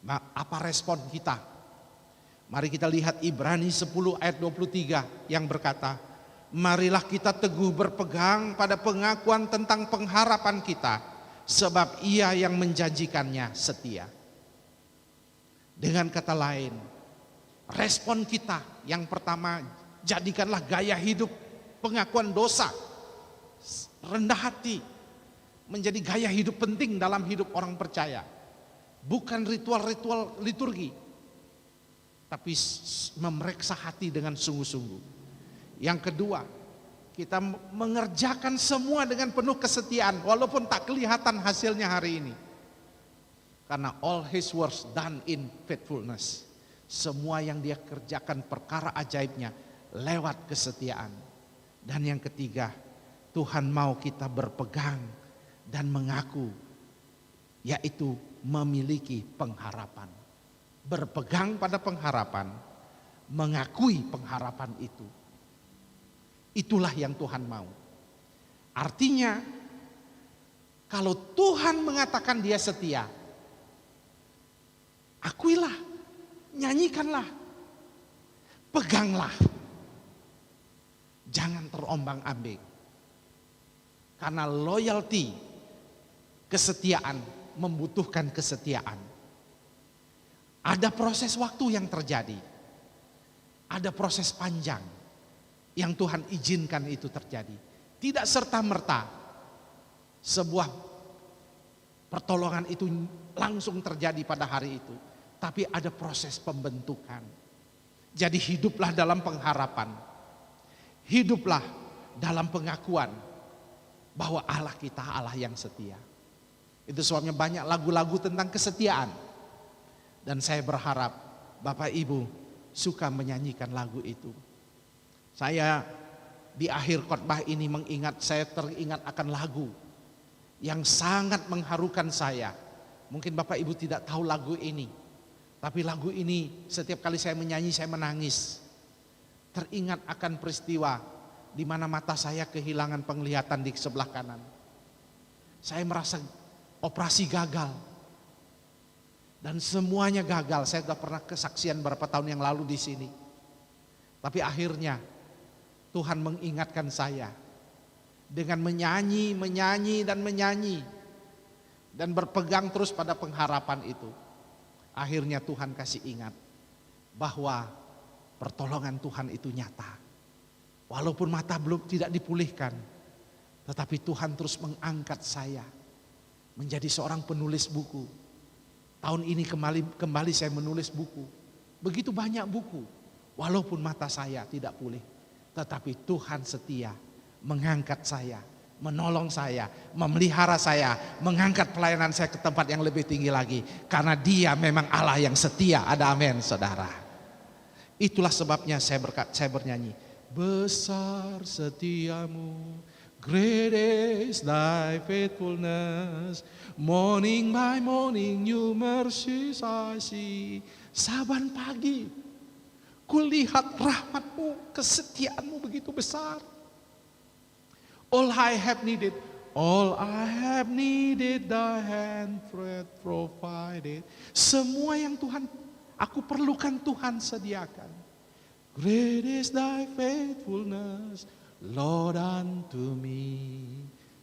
apa respon kita? Mari kita lihat Ibrani 10 ayat 23 yang berkata, marilah kita teguh berpegang pada pengakuan tentang pengharapan kita, sebab Ia yang menjanjikannya setia. Dengan kata lain, respon kita yang pertama, jadikanlah gaya hidup pengakuan dosa, rendah hati, menjadi gaya hidup penting dalam hidup orang percaya. Bukan ritual-ritual liturgi, tapi memeriksa hati dengan sungguh-sungguh. Yang kedua, kita mengerjakan semua dengan penuh kesetiaan, walaupun tak kelihatan hasilnya hari ini. Karena all His works done in faithfulness. Semua yang Dia kerjakan perkara ajaibnya lewat kesetiaan. Dan yang ketiga, Tuhan mau kita berpegang dan mengaku, yaitu memiliki pengharapan. Berpegang pada pengharapan, mengakui pengharapan itu. Itulah yang Tuhan mau. Artinya, kalau Tuhan mengatakan Dia setia, akuilah, nyanyikanlah, peganglah. Jangan terombang-ambing. Karena loyalty, kesetiaan membutuhkan kesetiaan. Ada proses waktu yang terjadi. Ada proses panjang yang Tuhan izinkan itu terjadi. Tidak serta-merta sebuah pertolongan itu langsung terjadi pada hari itu. Tapi ada proses pembentukan. Jadi hiduplah dalam pengharapan. Hiduplah dalam pengakuan bahwa Allah kita Allah yang setia. Itu sebabnya banyak lagu-lagu tentang kesetiaan. Dan saya berharap Bapak Ibu suka menyanyikan lagu itu. Saya di akhir khotbah ini saya teringat akan lagu yang sangat mengharukan saya. Mungkin Bapak Ibu tidak tahu lagu ini. Tapi lagu ini setiap kali saya menyanyi saya menangis. Teringat akan peristiwa di mana mata saya kehilangan penglihatan di sebelah kanan. Saya merasa operasi gagal. Dan semuanya gagal. Saya sudah pernah kesaksian beberapa tahun yang lalu di sini. Tapi akhirnya Tuhan mengingatkan saya dengan menyanyi dan berpegang terus pada pengharapan itu. Akhirnya Tuhan kasih ingat bahwa pertolongan Tuhan itu nyata. Walaupun mata tidak dipulihkan, tetapi Tuhan terus mengangkat saya menjadi seorang penulis buku. Tahun ini kembali saya menulis buku. Begitu banyak buku. Walaupun mata saya tidak pulih, tetapi Tuhan setia mengangkat saya, menolong saya, memelihara saya, mengangkat pelayanan saya ke tempat yang lebih tinggi lagi. Karena Dia memang Allah yang setia. Ada amin, saudara. Itulah sebabnya saya bernyanyi. Besar setiamu, great is thy faithfulness, morning by morning new mercies I see. Saban pagi kulihat rahmatmu, kesetiaanmu begitu besar. All I have needed thy hand provided. Semua yang Tuhan aku perlukan Tuhan sediakan. Great is thy faithfulness, Lord unto me.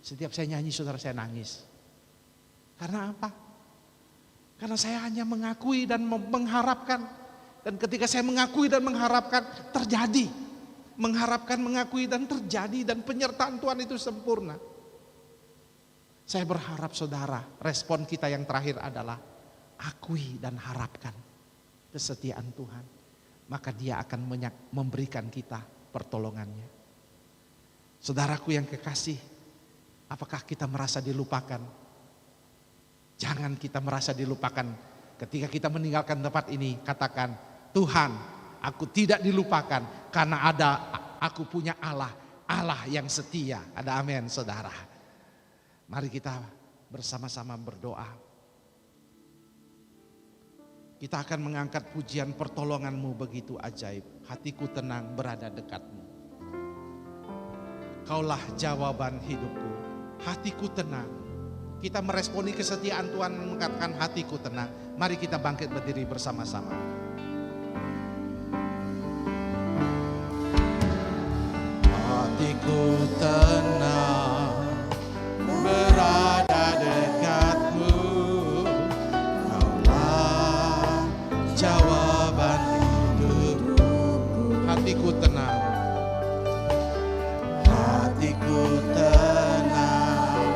Setiap saya nyanyi saudara saya nangis. Karena apa? Karena saya hanya mengakui dan mengharapkan. Dan ketika saya mengakui dan mengharapkan terjadi. Mengharapkan, mengakui dan terjadi. Dan penyertaan Tuhan itu sempurna. Saya berharap saudara respon kita yang terakhir adalah akui dan harapkan kesetiaan Tuhan. Maka Dia akan memberikan kita pertolongannya. Saudaraku yang kekasih, apakah kita merasa dilupakan? Jangan kita merasa dilupakan. Ketika kita meninggalkan tempat ini, katakan, Tuhan, aku tidak dilupakan karena aku punya Allah yang setia. Ada amin, saudara. Mari kita bersama-sama berdoa. Kita akan mengangkat pujian pertolongan-Mu begitu ajaib. Hatiku tenang berada dekat-Mu. Kaulah jawaban hidupku. Hatiku tenang. Kita meresponi kesetiaan Tuhan mengatakan hatiku tenang. Mari kita bangkit berdiri bersama-sama. Hatiku tenang berada dekat-Mu. Kaulah jawaban hidupku. Hatiku tenang. Hatiku tenang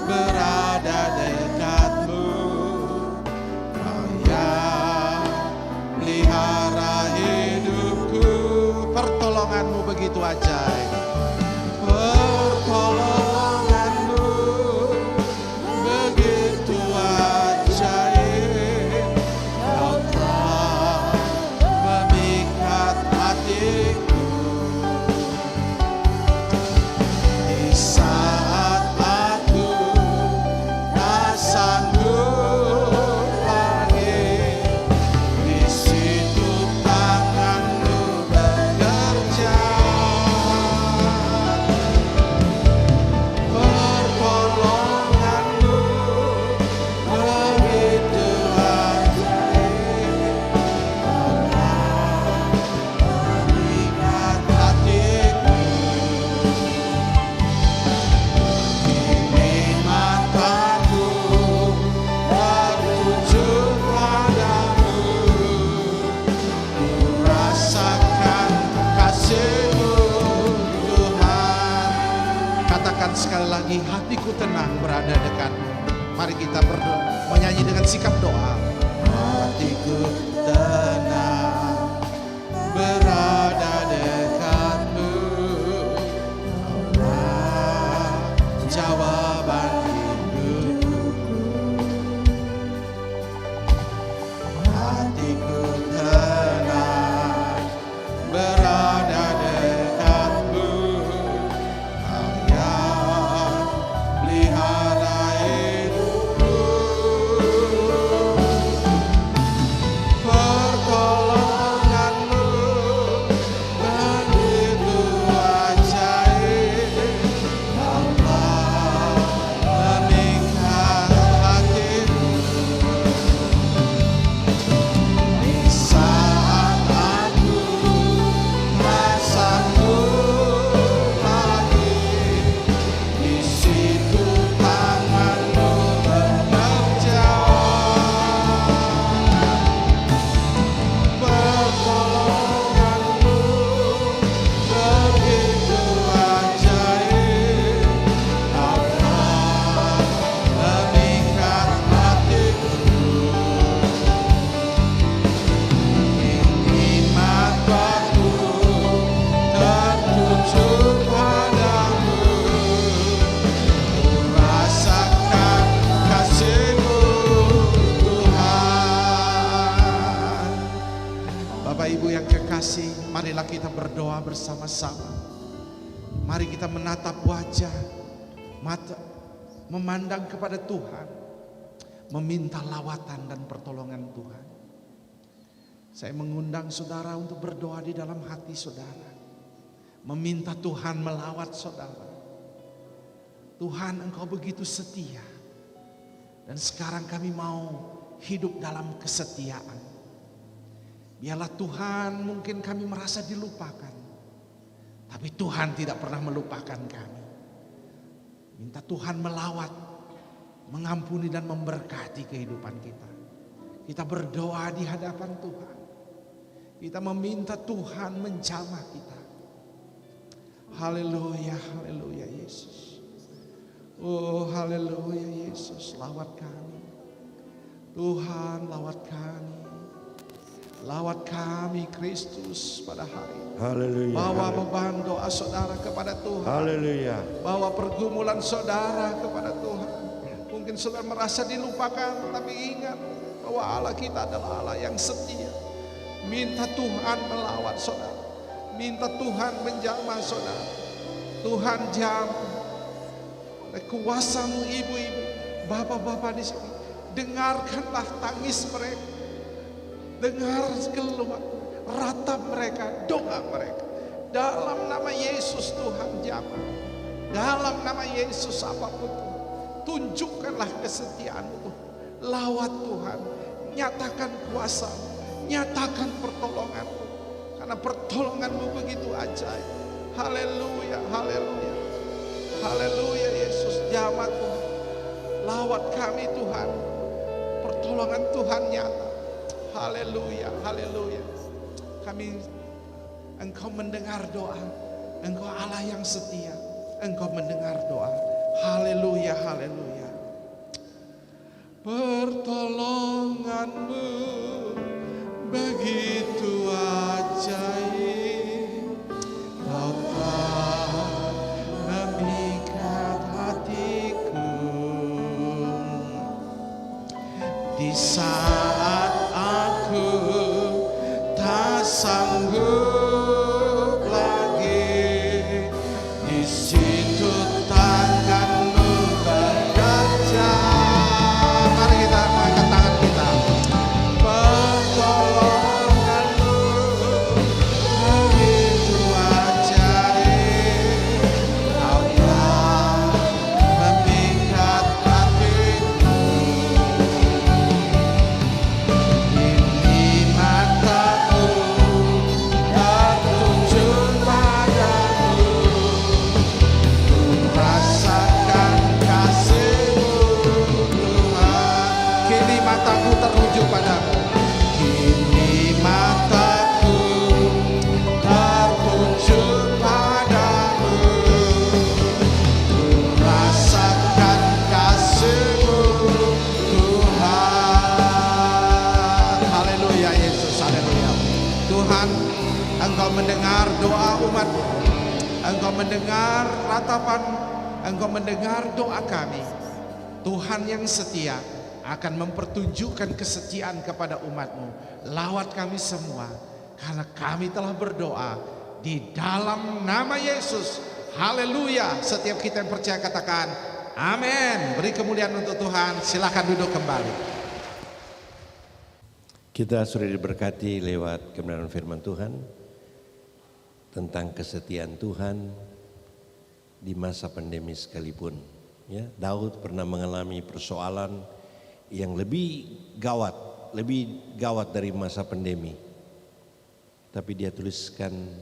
berada dekat-Mu. Kau yang pelihara hidupku. Pertolongan-Mu begitu ajaib. Pertolongan-Mu begitu ajaib. Kau telah memikat hatiku. Di berada dekatmu. Mari kita berdoa, menyanyi dengan sikap doa. Hatiku tenang berada dekatmu, Kaulah jawaban hidupku. Hatiku tenang berada dekatmu, Kau yang pelihara hidupku. Pertolonganmu begitu ajaib, Allah memikat hatiku. Di saat aku rasaku lagi, di situ tanganmu bekerja. Pertolonganmu begitu ajaib, Allah memikat hatiku. Kini mataku tertuju padamu, ku rasakan kasih-Mu Tuhan. Bapak Ibu yang kekasih, marilah kita berdoa bersama-sama. Mari kita menatap wajah, mata, memandang kepada Tuhan, meminta lawatan dan pertolongan Tuhan. Saya mengundang saudara untuk berdoa di dalam hati saudara, meminta Tuhan melawat saudara. Tuhan, Engkau begitu setia, dan sekarang kami mau hidup dalam kesetiaan. Biarlah Tuhan, mungkin kami merasa dilupakan, tapi Tuhan tidak pernah melupakan kami. Minta Tuhan melawat, mengampuni dan memberkati kehidupan kita. Kita berdoa di hadapan Tuhan. Kita meminta Tuhan menjamah kita. Haleluya, haleluya Yesus. Oh haleluya Yesus, lawat kami. Tuhan, lawat kami. Lawat kami Kristus pada hari ini. Haleluya. Bawa beban doa saudara kepada Tuhan. Haleluya. Bawa pergumulan saudara kepada Tuhan. Mungkin saudara merasa dilupakan, tapi ingat bahwa Allah kita adalah Allah yang setia. Minta Tuhan melawat saudara. Minta Tuhan menjamah saudara. Tuhan jamah. Kuasa-Mu ibu-ibu, bapak-bapak di sini, dengarkanlah tangis mereka. Dengar keluar ratap mereka, doa mereka. Dalam nama Yesus Tuhan jamah. Dalam nama Yesus apapun Tuhan, tunjukkanlah kesetiaan-Mu Tuhan. Lawat Tuhan, nyatakan kuasa-Mu, nyatakan pertolongan-Mu. Karena pertolongan-Mu begitu ajaib. Haleluya, haleluya. Haleluya Yesus, jamah Tuhan. Lawat kami Tuhan. Pertolongan Tuhan nyata. Haleluya, haleluya. Engkau mendengar doa. Engkau Allah yang setia. Engkau mendengar doa. Haleluya, haleluya. Pertolongan-Mu begitu ajaib, Kau telah memikat hatiku. Di saat aku tak sanggup lagi, di situ tangan-Mu bekerja. Mari kita angkat tangan kita. Pertolongan-Mu begitu ajaib, Kau telah memikat hatiku. Ini mataku tertuju padamu, ku rasakan kasih-Mu Tuhan. Kini mataku tertuju padamu. Kini mataku tertuju padamu, ku rasakan mendengar doa umat-Mu. Engkau mendengar ratapan, Engkau mendengar doa kami. Tuhan yang setia akan mempertunjukkan kesetiaan kepada umat-Mu. Lawat kami semua, karena kami telah berdoa di dalam nama Yesus. Haleluya. Setiap kita yang percaya katakan amin. Beri kemuliaan untuk Tuhan. Silakan duduk kembali. Kita sudah diberkati lewat kebenaran firman Tuhan tentang kesetiaan Tuhan di masa pandemi sekalipun. Ya, Daud pernah mengalami persoalan yang lebih gawat dari masa pandemi. Tapi dia tuliskan,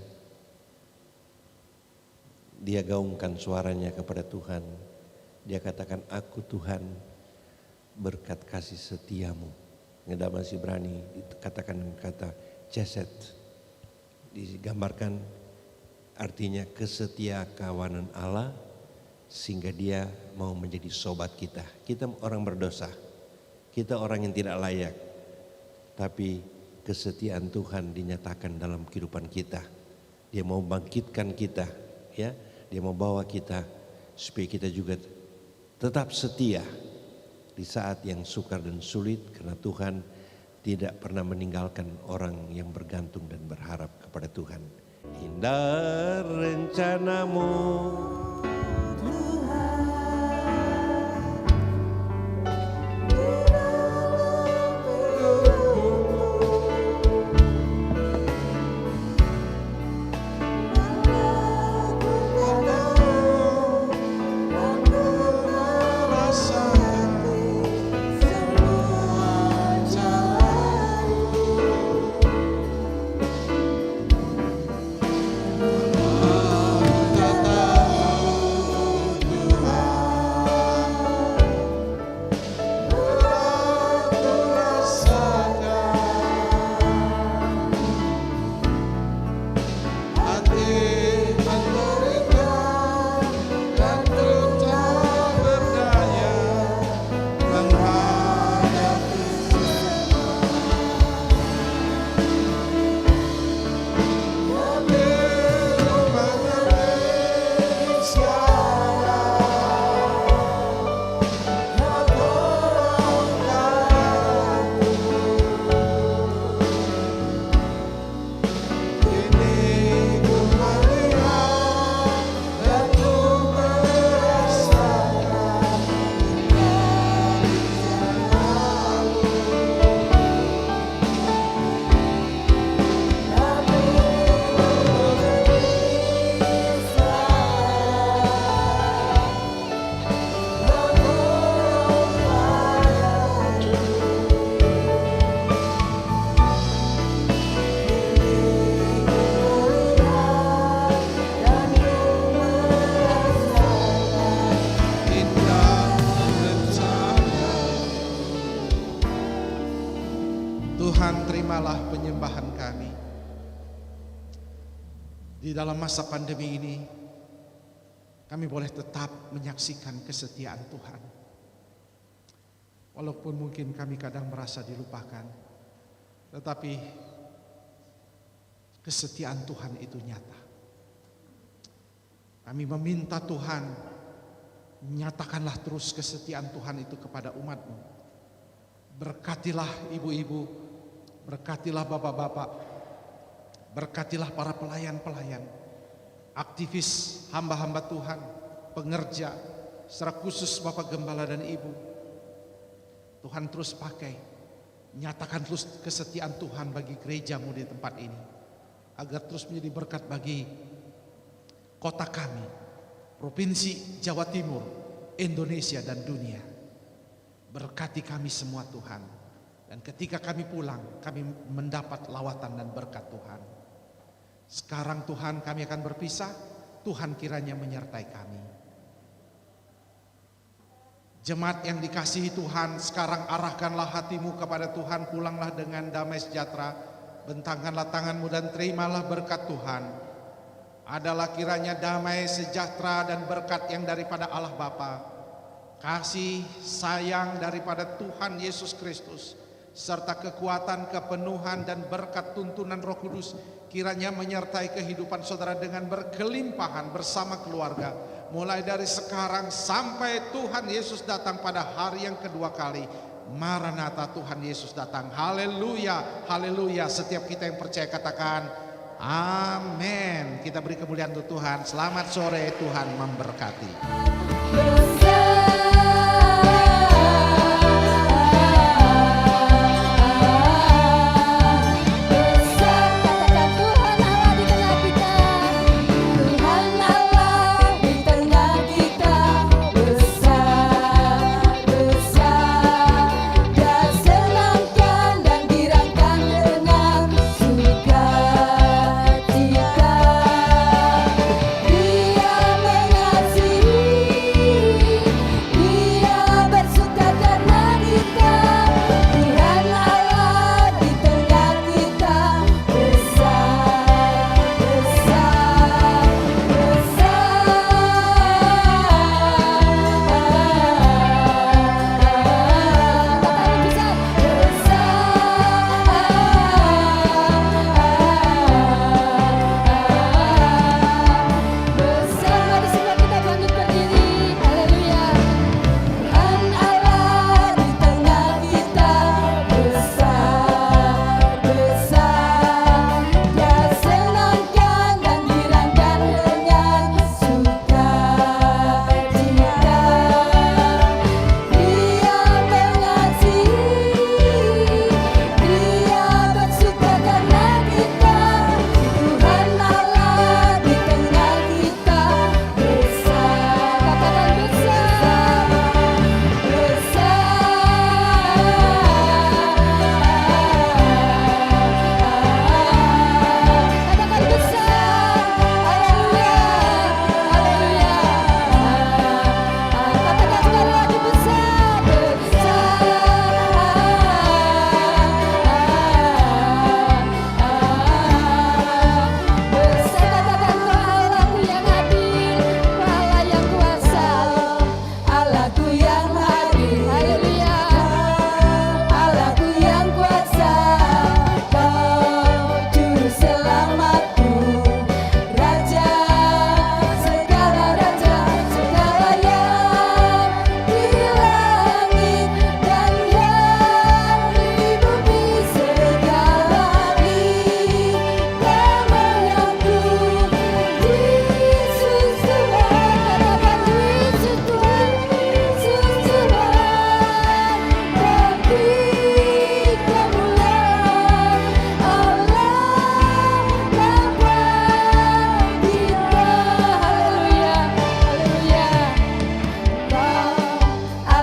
dia gaungkan suaranya kepada Tuhan. Dia katakan, aku Tuhan berkat kasih setiamu. Dalam bahasa Ibrani dikatakan kata chesed, digambarkan artinya kesetia kawanan Allah, sehingga dia mau menjadi sobat kita. Kita orang berdosa, kita orang yang tidak layak, tapi kesetiaan Tuhan dinyatakan dalam kehidupan kita. Dia mau bangkitkan kita, ya, dia mau bawa kita supaya kita juga tetap setia di saat yang sukar dan sulit, karena Tuhan tidak pernah meninggalkan orang yang bergantung dan berharap kepada Tuhan. Indah rencanamu Tuhan, terimalah penyembahan kami. Di dalam masa pandemi ini, kami boleh tetap menyaksikan kesetiaan Tuhan. Walaupun mungkin kami kadang merasa dilupakan, tetapi kesetiaan Tuhan itu nyata. Kami meminta Tuhan, nyatakanlah terus kesetiaan Tuhan itu kepada umat-Mu. Berkatilah ibu-ibu, berkatilah bapak-bapak, berkatilah para pelayan-pelayan, aktivis, hamba-hamba Tuhan, pengerja, secara khusus Bapak Gembala dan Ibu. Tuhan terus pakai, nyatakan terus kesetiaan Tuhan bagi gereja-Mu di tempat ini, agar terus menjadi berkat bagi kota kami, Provinsi Jawa Timur, Indonesia dan dunia. Berkati kami semua Tuhan, dan ketika kami pulang, kami mendapat lawatan dan berkat Tuhan. Sekarang Tuhan, kami akan berpisah, Tuhan kiranya menyertai kami. Jemaat yang dikasihi Tuhan, sekarang arahkanlah hatimu kepada Tuhan, pulanglah dengan damai sejahtera, bentangkanlah tanganmu dan terimalah berkat Tuhan. Adalah kiranya damai, sejahtera dan berkat yang daripada Allah Bapa, kasih sayang daripada Tuhan Yesus Kristus, serta kekuatan, kepenuhan, dan berkat tuntunan Roh Kudus kiranya menyertai kehidupan saudara dengan berkelimpahan bersama keluarga, mulai dari sekarang sampai Tuhan Yesus datang pada hari yang kedua kali. Maranatha, Tuhan Yesus datang. Haleluya, haleluya. Setiap kita yang percaya katakan amin. Kita beri kemuliaan untuk Tuhan. Selamat sore, Tuhan memberkati.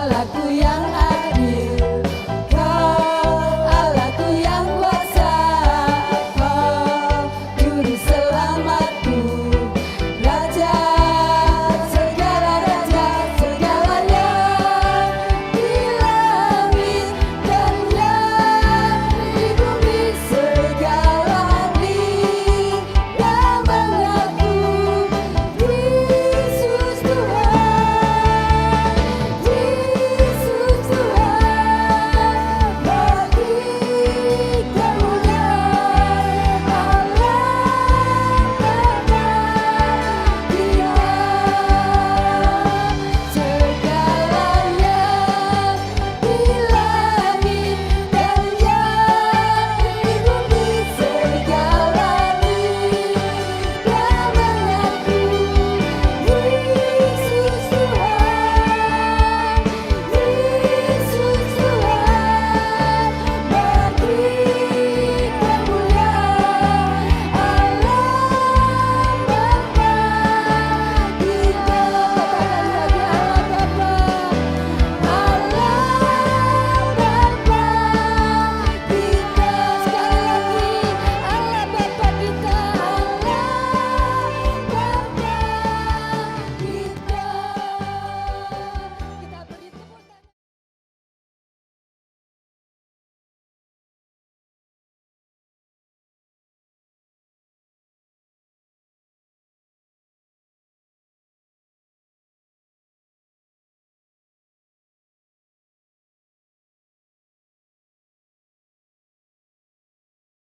Allahku yang